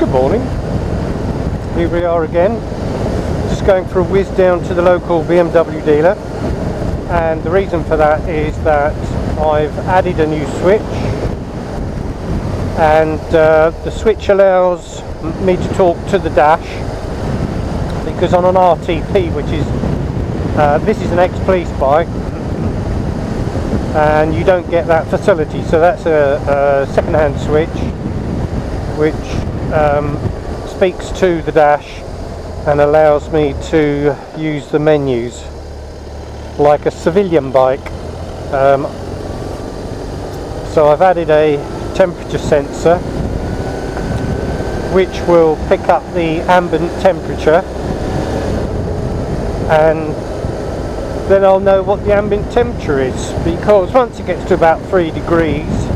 Good morning. Here we are again. Just going for a whiz down to the local BMW dealer, and the reason for that is that I've added a new switch, and the switch allows me to talk to the dash, because on an RTP, which is this is an ex-police bike, and you don't get that facility. So that's a second-hand switch which speaks to the dash and allows me to use the menus like a civilian bike. So I've added a temperature sensor which will pick up the ambient temperature, and then I'll know what the ambient temperature is, because once it gets to about 3 degrees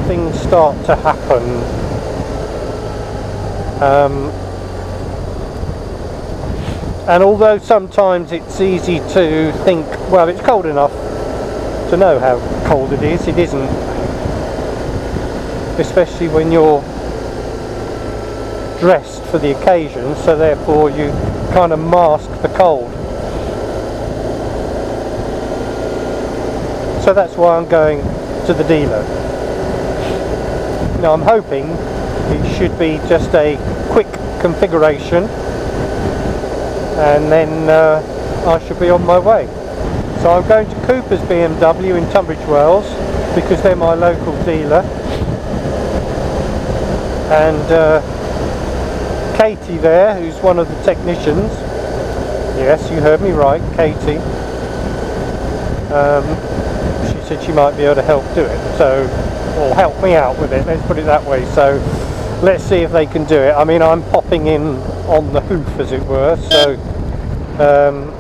things start to happen. And although sometimes it's easy to think, well, it's cold enough to know how cold it isn't, especially when you're dressed for the occasion, so therefore you kind of mask the cold. So that's why I'm going to the dealer. Now I'm hoping it should be just a quick configuration, and then I should be on my way. So I'm going to Cooper's BMW in Tunbridge Wells, because they're my local dealer, and Katie there, who's one of the technicians, yes, you heard me right, Katie, she said she might be able to help do it, so, or help me out with it, let's put it that way. So let's see if they can do it. I mean, I'm popping in on the hoof, as it were, so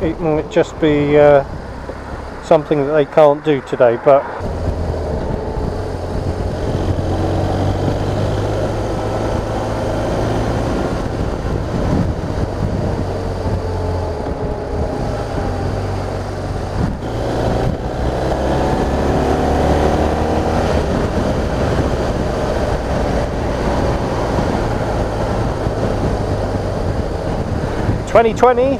it might just be something that they can't do today, but ...2020,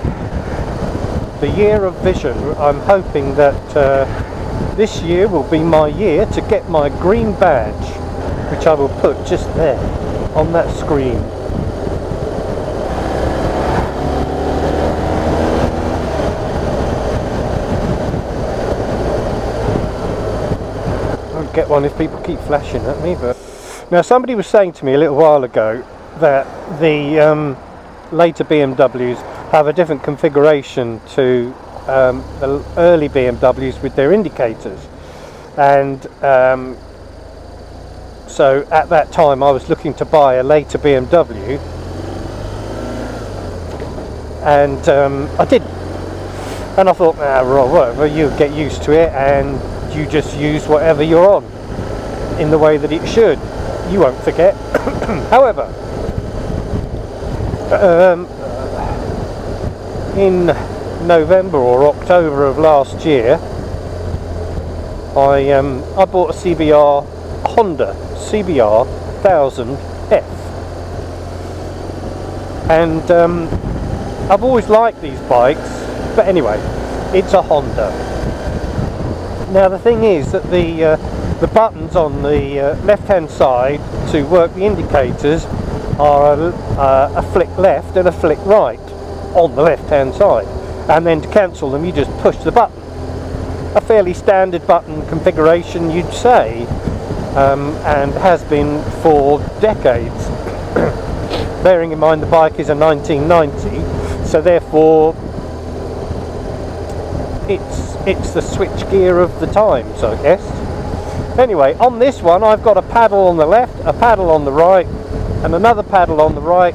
the year of vision. I'm hoping that this year will be my year to get my green badge, which I will put just there on that screen. I won't get one if people keep flashing at me. But now, somebody was saying to me a little while ago that the later BMWs have a different configuration to the early BMWs with their indicators, and so at that time I was looking to buy a later BMW, and I didn't, and I thought, whatever, you get used to it and you just use whatever you're on in the way that it should, you won't forget. However, in November or October of last year, I bought a Honda CBR 1000F, and I've always liked these bikes, but anyway, it's a Honda. Now the thing is that the buttons on the left hand side to work the indicators are a flick left and a flick right on the left hand side, and then to cancel them you just push the button. A fairly standard button configuration, you'd say, and has been for decades. Bearing in mind the bike is a 1990, so therefore it's the switch gear of the times, I guess. Anyway, on this one I've got a paddle on the left, a paddle on the right, and another paddle on the right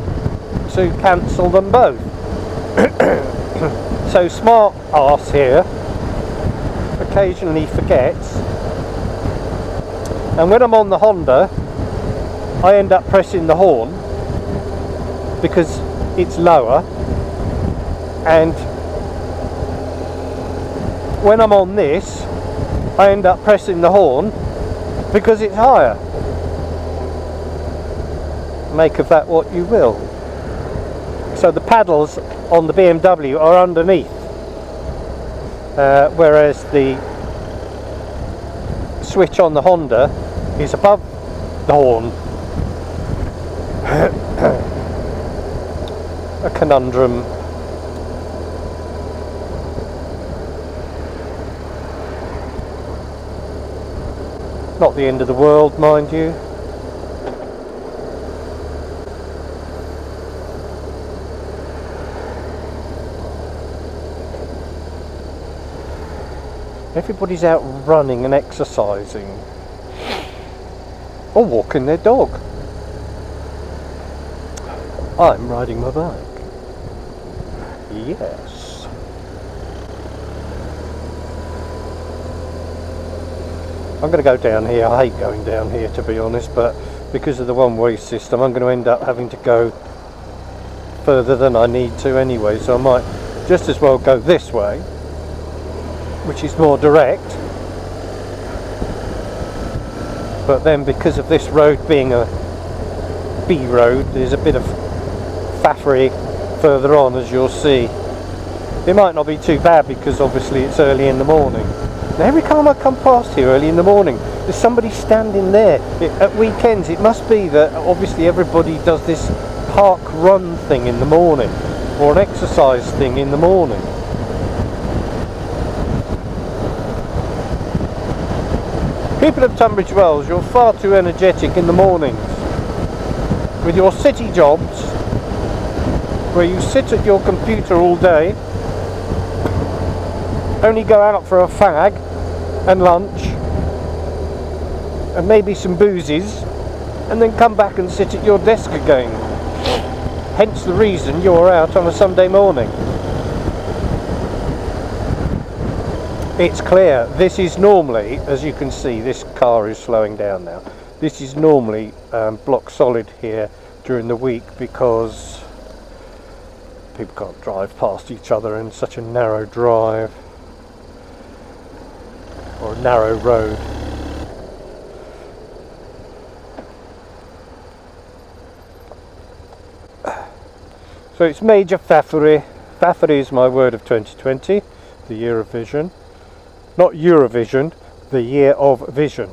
to cancel them both. So smart arse here occasionally forgets, and when I'm on the Honda I end up pressing the horn because it's lower, and when I'm on this I end up pressing the horn because it's higher. make of that what you will. So the paddles on the BMW are underneath, whereas the switch on the Honda is above the horn. A conundrum. Not the end of the world, mind you. Everybody's out running and exercising, or walking their dog. I'm riding my bike. Yes. I'm going to go down here. I hate going down here, to be honest, but because of the one-way system I'm going to end up having to go further than I need to anyway, so I might just as well go this way, which is more direct. But then because of this road being a B road, there's a bit of faffery further on, as you'll see. It might not be too bad because obviously it's early in the morning. Now every time I come past here early in the morning, there's somebody standing there. At weekends it must be that obviously everybody does this park run thing in the morning, or an exercise thing in the morning. People of Tunbridge Wells, you're far too energetic in the mornings with your city jobs, where you sit at your computer all day, only go out for a fag and lunch and maybe some boozies, and then come back and sit at your desk again. Hence the reason you're out on a Sunday morning. It's clear, this is normally, as you can see, this car is slowing down now. This is normally block solid here during the week because people can't drive past each other in such a narrow drive or a narrow road. So it's major faffery. Faffery is my word of 2020, the year of vision. Not Eurovision, the year of vision.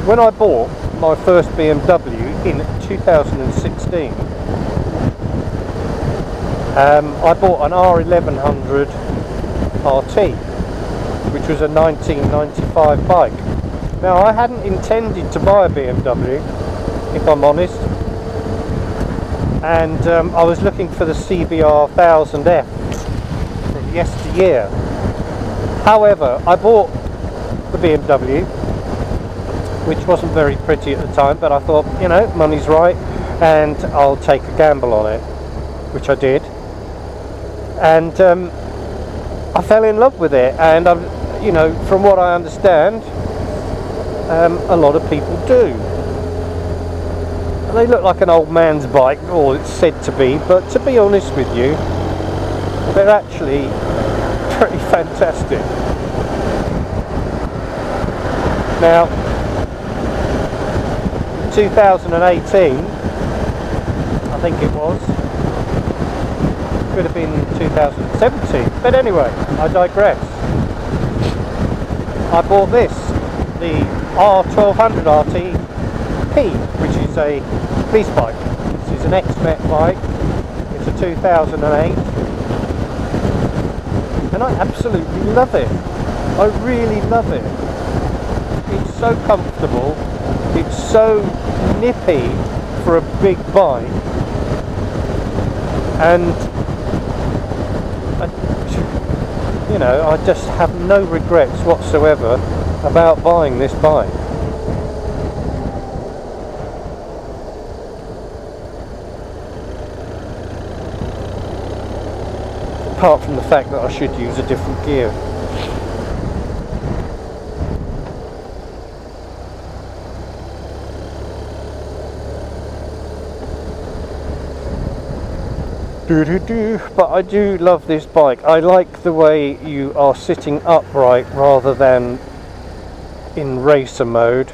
When I bought my first BMW in 2016, I bought an R1100 RT, which was a 1995 bike. Now I hadn't intended to buy a BMW, if I'm honest, and I was looking for the CBR 1000F from yesteryear. However, I bought the BMW, which wasn't very pretty at the time, but I thought, you know, money's right and I'll take a gamble on it, which I did. And I fell in love with it, and you know, from what I understand, a lot of people do. They look like an old man's bike, or it's said to be, but to be honest with you, they're actually pretty fantastic. Now, 2018, I think it was, could have been 2017, but anyway, I digress. I bought this, the R1200 RT-P, which is a police bike. This is an X-Met bike. It's a 2008, and I absolutely love it. I really love it. It's so comfortable. It's so nippy for a big bike, and you know, I just have no regrets whatsoever about buying this bike. Apart from the fact that I should use a different gear. But I do love this bike. I like the way you are sitting upright rather than in racer mode.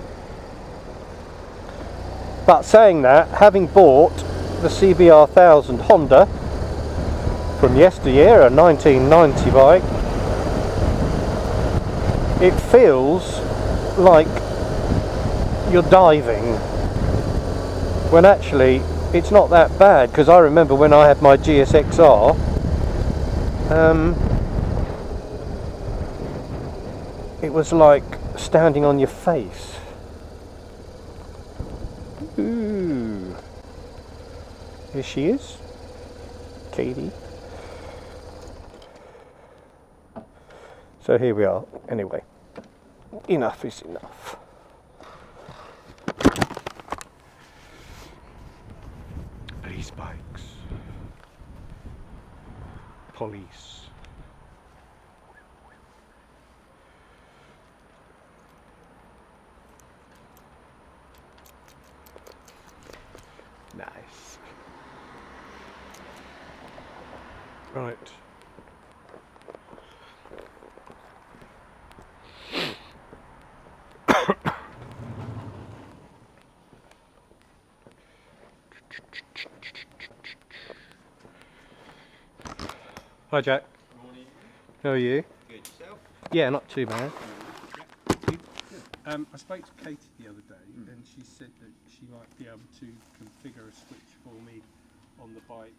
But saying that, having bought the CBR 1000 Honda from yesteryear, a 1990 bike, it feels like you're diving, when actually it's not that bad. Because I remember when I had my GSXR, it was like standing on your face. Ooh, here she is, Katie. So here we are. Anyway, enough is enough. Police bikes. Police. Nice. Right. Hi Jack. Morning. How are you? Good. Yourself? Yeah, not too bad. I spoke to Katie the other day and she said that she might be able to configure a switch for me on the bike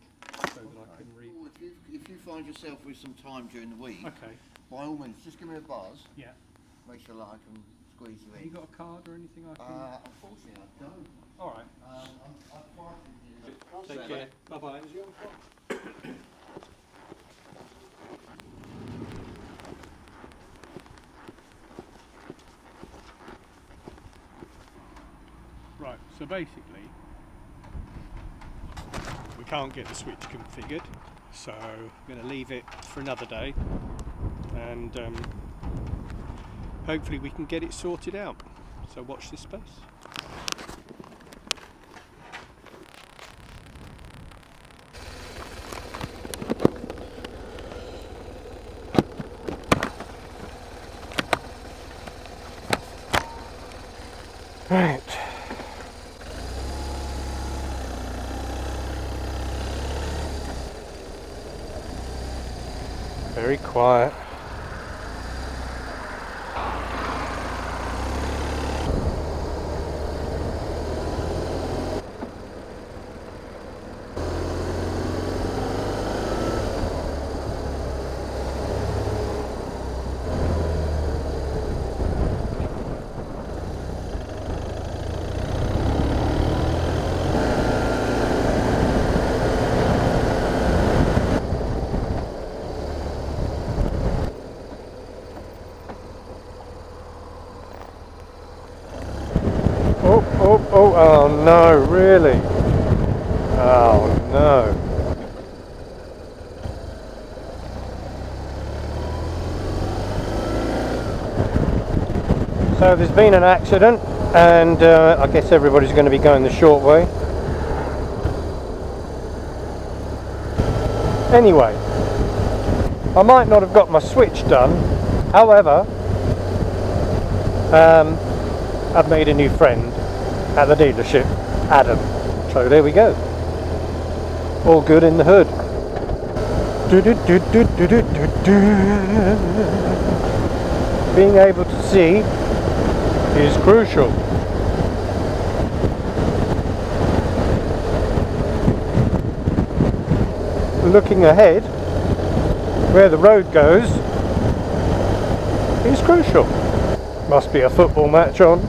so that I can read. Well, if you find yourself with some time during the week, Okay. by all means, just give me a buzz. Yeah. Make sure that I can squeeze you Have in. you got a card or anything I can? Unfortunately, I don't. Alright. I'm quite Take care. Bye bye. Right, so basically we can't get the switch configured, so I'm going to leave it for another day and hopefully we can get it sorted out, so watch this space. Right. Very quiet. Oh no, really? Oh no. So there's been an accident and I guess everybody's going to be going the short way. Anyway, I might not have got my switch done, however, I've made a new friend at the dealership, Adam. So there we go. All good in the hood. Being able to see is crucial. Looking ahead, where the road goes, is crucial. Must be a football match on.